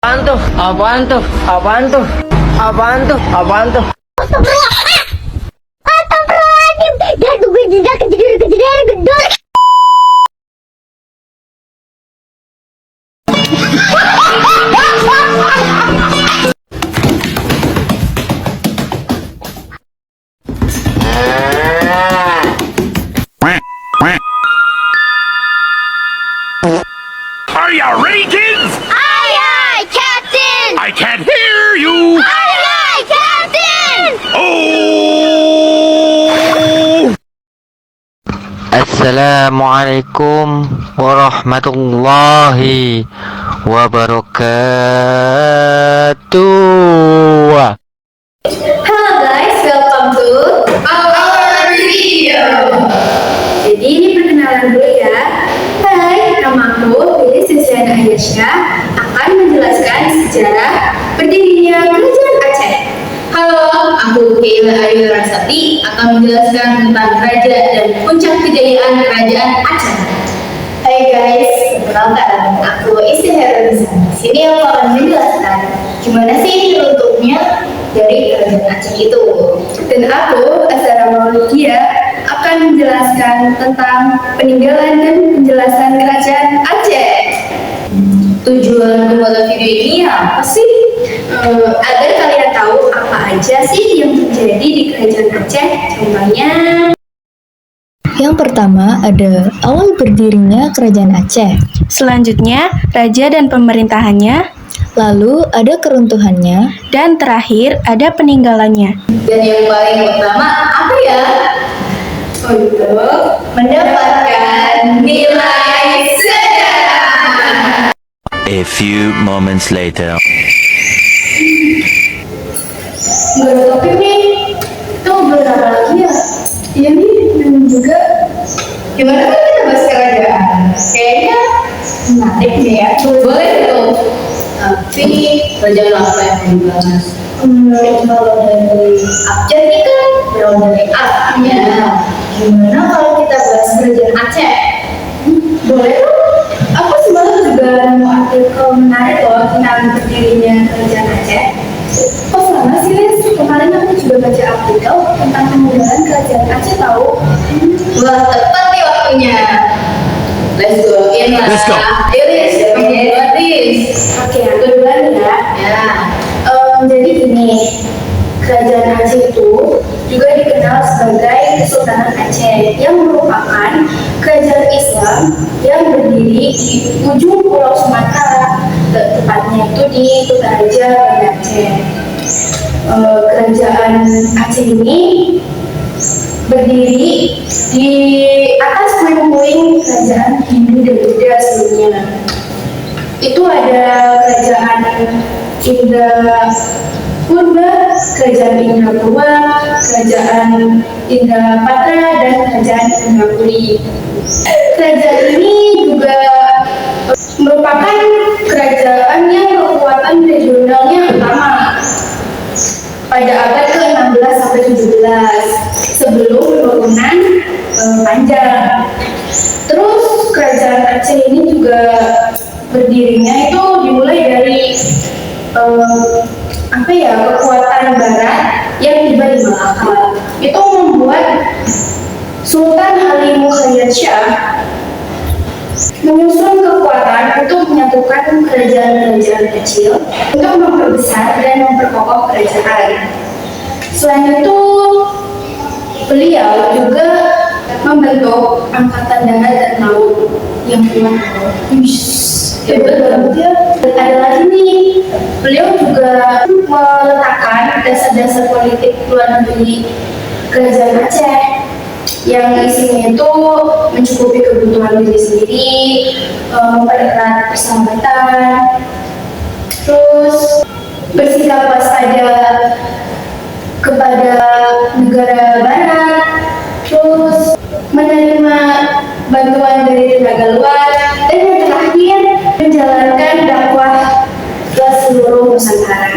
Apaan tuh? Apaan tuh? Apaan tuh? Apaan tuh? Apaan tuh? Astagfirullahaladzim. Dia tuh kejadian gedor. Are you ready, kids? Aye, aye, Captain. I can't hear you. Aye, aye, Captain. Oh! Assalamualaikum warahmatullahi wabarakatuh. Halo guys, welcome to our video. Jadi ini perkenalan dulu ya. Hai, nama aku Lili Susiana Ayasha akan menjelaskan sejarah berdirinya Kerajaan Aceh. Halo, aku Keila Ayu Rasati akan menjelaskan tentang raja dan puncak kejayaan Kerajaan Aceh. Hai guys, perkenalkan aku Istihara Rizal. Sini aku akan menjelaskan gimana sih bentuknya dari Kerajaan Aceh itu. Dan aku, Azhara Maulidia, akan menjelaskan tentang peninggalan dan penjelasan Kerajaan Aceh. Tujuan pembuatan video ini apa sih? Agar kalian tahu apa aja sih yang terjadi di Kerajaan Aceh. Contohnya, yang pertama ada awal berdirinya Kerajaan Aceh, Selanjutnya, raja dan pemerintahannya, lalu ada keruntuhannya, dan terakhir ada peninggalannya. dan yang paling utama apa ya? Untuk mendapatkan nilai sejarah. A few moments later. Nggak ada topik nih. Kita ngobrol apa lagi ya? Iya nih, dan juga gimana kalau kita bahas kerajaan? Kayaknya menarik nih ya. Boleh tuh. Tapi kerajaan apa yang mau dibahas? Kalau dari abjad nih kan berawal dari A-nya. Gimana kalau kita bahas kerajaan Aceh? Boleh tuh. Aku semalam juga nemu artikel menarik loh tentang berdirinya Kerajaan Aceh. Oh sama sih Liz, kemarin aku juga baca artikel tentang peninggalan Kerajaan Aceh tahu. Wah tepat nih waktunya. Let's go in lah. Let's go. Ayo Liz, buat Liz. Oke, aku duluan ya. Ya. Jadi gini, Kerajaan Aceh itu juga dikenal sebagai Kesultanan Aceh yang merupakan kerajaan Islam yang berdiri di ujung Pulau Sumatera, tepatnya itu di Kutaraja, Banda Aceh. Kerajaan Aceh ini berdiri di atas puing-puing kerajaan Hindu dan Buddha sebelumnya. Itu ada kerajaan Indra Purba, kerajaan Indrapura, kerajaan Indrapatra, dan kerajaan Indrapuri. Kerajaan ini juga merupakan kerajaan yang kekuatan regionalnya utama pada abad ke-16 sampai 17 sebelum penurunan Panjang. Terus kerajaan Aceh ini juga berdirinya itu dimulai dari kekuatan barat yang tiba di Malaka. Itu membuat Sultan Ali Mukhayyad Shah menyusun kekuatan untuk menyatukan kerajaan-kerajaan kecil untuk memperbesar dan memperkokoh kerajaan. Selain itu, beliau juga membentuk angkatan darat dan laut yang kuat. Hebat banget ya. Ada lagi nih, beliau juga meletakkan dasar-dasar politik luar negeri Kerajaan Aceh yang isinya itu mencukupi kebutuhan diri sendiri, mempererat persahabatan, terus bersikap waspada kepada negara barat, terus menerima bantuan dari tenaga luar, dan yang terakhir menjalankan dakwah ke seluruh Nusantara.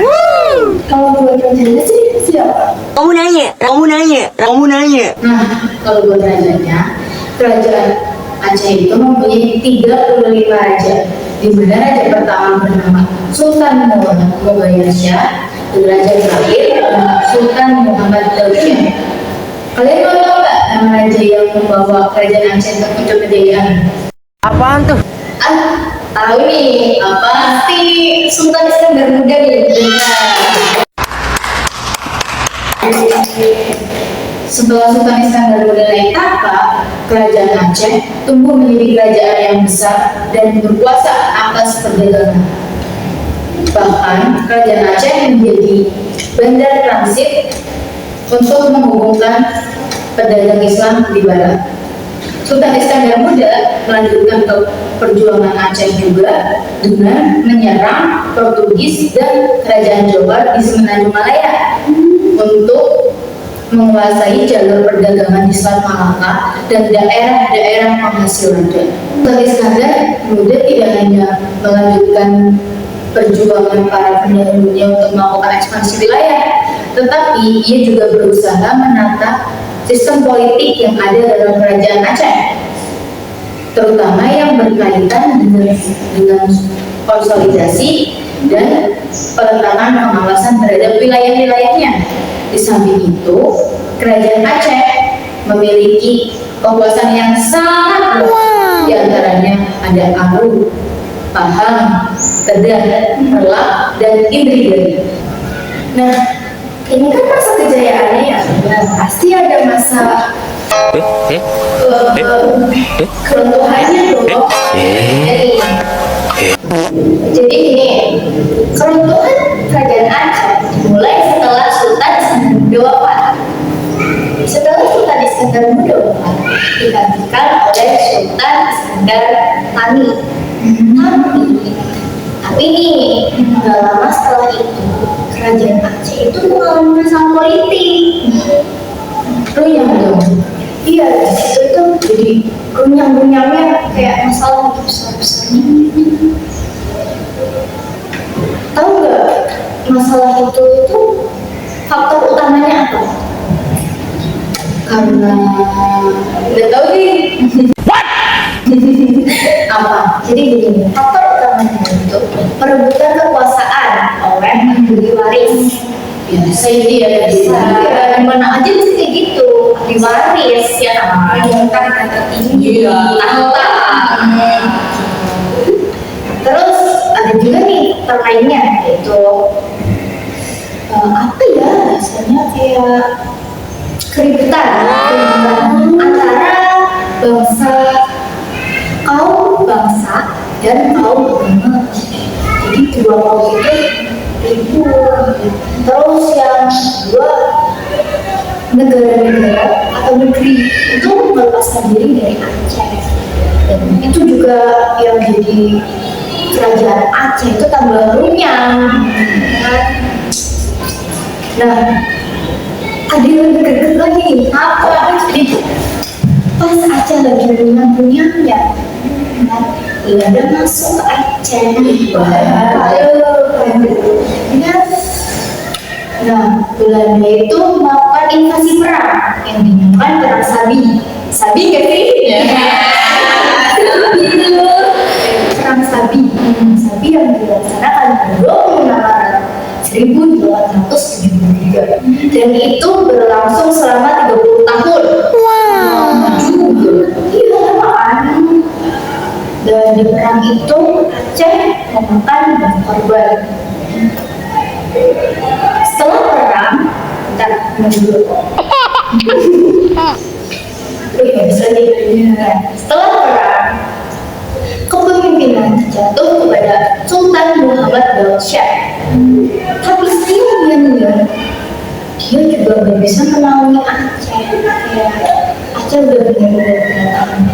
Kalau buat rajanya sih siapa? Kamu nanya. Nah, kalau buat rajanya, Kerajaan Aceh itu mempunyai 35 raja, di mana raja pertama bernama Sultan Muhammad Shah dan raja terakhir Sultan Muhammad Daud. Kalian mau tahu nggak nama raja yang membawa kerajaan Aceh ke puncak kejayaan? Apaan tuh? Tahu nih, pasti Sultan Iskandar Muda nih. Setelah Sultan Iskandar Muda naik tahta, kerajaan Aceh tumbuh menjadi kerajaan yang besar dan berkuasa atas perdagangan. Bahkan kerajaan Aceh menjadi bandar transit untuk menghubungkan pedagang Islam di barat. Sultan Iskandar Muda melanjutkan ke perjuangan Aceh juga dengan menyerang Portugis dan kerajaan Jawa di Semenanjung Malaya untuk menguasai jalur perdagangan di Selat Malaka dan daerah-daerah penghasil raja. Sultan Iskandar Muda tidak hanya melanjutkan perjuangan para pendahulunya untuk melakukan ekspansi wilayah, tetapi ia juga berusaha menata sistem politik yang ada dalam kerajaan Aceh, terutama yang berkaitan dengan konsolidasi dan peletakan pengawasan terhadap wilayah-wilayahnya. Di samping itu, kerajaan Aceh memiliki kekuasaan yang sangat luas. Di antaranya ada Aru, Pahang, Kedah, Melak, dan Indriwari. Nah, ini kan masa kejayaannya ya. Nah, pasti ada masa keruntuhannya dong. Jadi ini keruntuhan kerajaan Aceh dimulai setelah Sultan Iskandar Muda wafat. Setelah Sultan Iskandar Muda wafat, digantikan oleh Sultan Iskandar Thani. Tapi nih, nggak lama setelah itu, kerajaan Aceh itu mengalami masalah politik. Runyam dong. Iya, itu jadi runyam-runyamnya kayak masalah besar-besarnya. Tahu nggak masalah itu faktor utamanya apa? Karena nggak tahu nih. Apa? Jadi begini, faktor utamanya itu perebutan kekuasaan oleh ahli waris. Biasa ya, di mana aja mesti kayak gitu, ahli waris ya, yang kan tertinggi, tahta. Terus ada juga nih terkaitnya, yaitu apa ya, biasanya kayak keributan antara kaum bangsa dan kaum agama. Jadi dua kaum itu ribut. Terus yang kedua, negara-negara atau negeri itu melepaskan diri dari Aceh. Dan itu juga yang jadi kerajaan Aceh itu tambah runyam. Nah, ada yang deket lagi. Apa? Jadi pas Aceh lagi runyam-runyamnya, Belanda masuk ke Aceh. Nah, Belanda itu melakukan invasi perang yang dinamakan Perang Sabi. Sabi gak sih? Perang Sabi. Sabi yang dilaksanakan pada 26 Maret 1873 dan itu berlangsung selama 30 tahun. Iya, lama kan? Dan di perang itu Aceh memakan banyak korban. Setelah perang, setelah perang, kepemimpinan jatuh kepada Sultan Muhammad Daud Shah. Tapi sayangnya dia juga nggak bisa menaungi Aceh. Aceh udah benar-benar berantakan.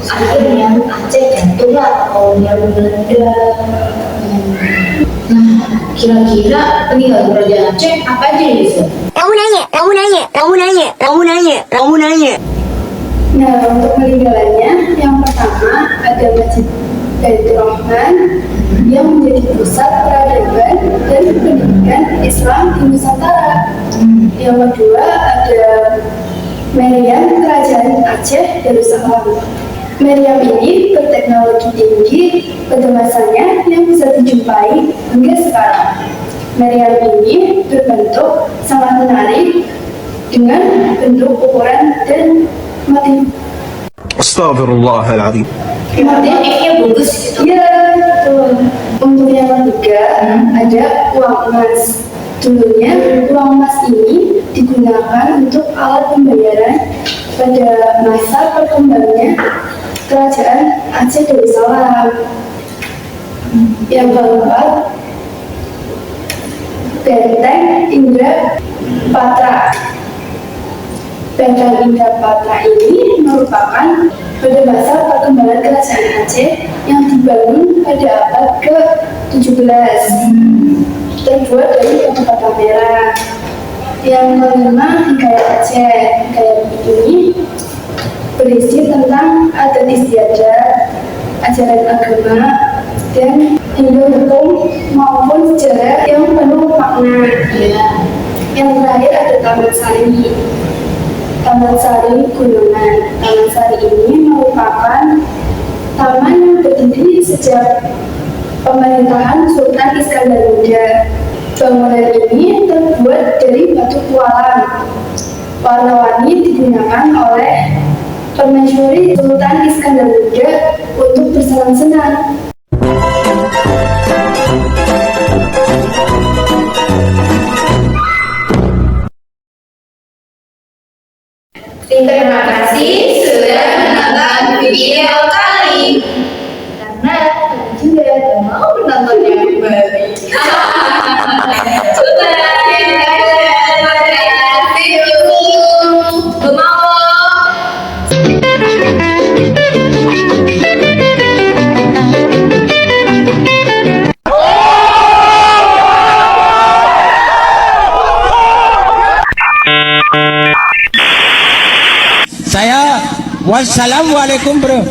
Akhirnya Aceh jatuhlah oleh Belanda. Nah, kira-kira peninggalan kerajaan Aceh apa aja ya, Lisa? Kamu nanya. Nah, untuk peninggalannya, yang pertama ada Masjid Baitur Rahman yang menjadi pusat peradaban dan pendidikan Islam di Nusantara. Yang kedua ada Merian Kerajaan Aceh Darussalam. Meriam ini berteknologi tinggi pada masanya yang bisa dijumpai hingga sekarang. Meriam ini berbentuk sangat menarik dengan bentuk ukuran dan motif. Astaghfirullahaladzim. Motifnya bagus gitu. Iya, betul. Untuk yang ketiga ada uang emas. Dulunya uang emas ini digunakan untuk alat pembayaran pada masa perkembangannya Kerajaan Aceh Darussalam. Yang keempat, Benteng Indrapatra. Benteng Indrapatra ini merupakan pada masa perkembangan Kerajaan Aceh yang dibangun pada abad ke-17. Terbuat dari batu merah. Yang kelima, Hikayat Aceh. Hikayat ini berisi tentang adat istiadat, ajaran agama, dan hingga hukum maupun sejarah yang penuh makna. Yang terakhir ada Taman Sari. Taman Sari Gunungan. Taman Sari ini merupakan taman yang berdiri sejak pemerintahan Sultan Iskandar Muda. Bangunan ini terbuat dari batu kualang. Warna-warni digunakan oleh permaisuri Sultan Iskandar Muda untuk bersenang-senang. Terima kasih sudah menonton video kali. Karena kalian juga mau menonton yang kembali. Saya wassalamualaikum bro.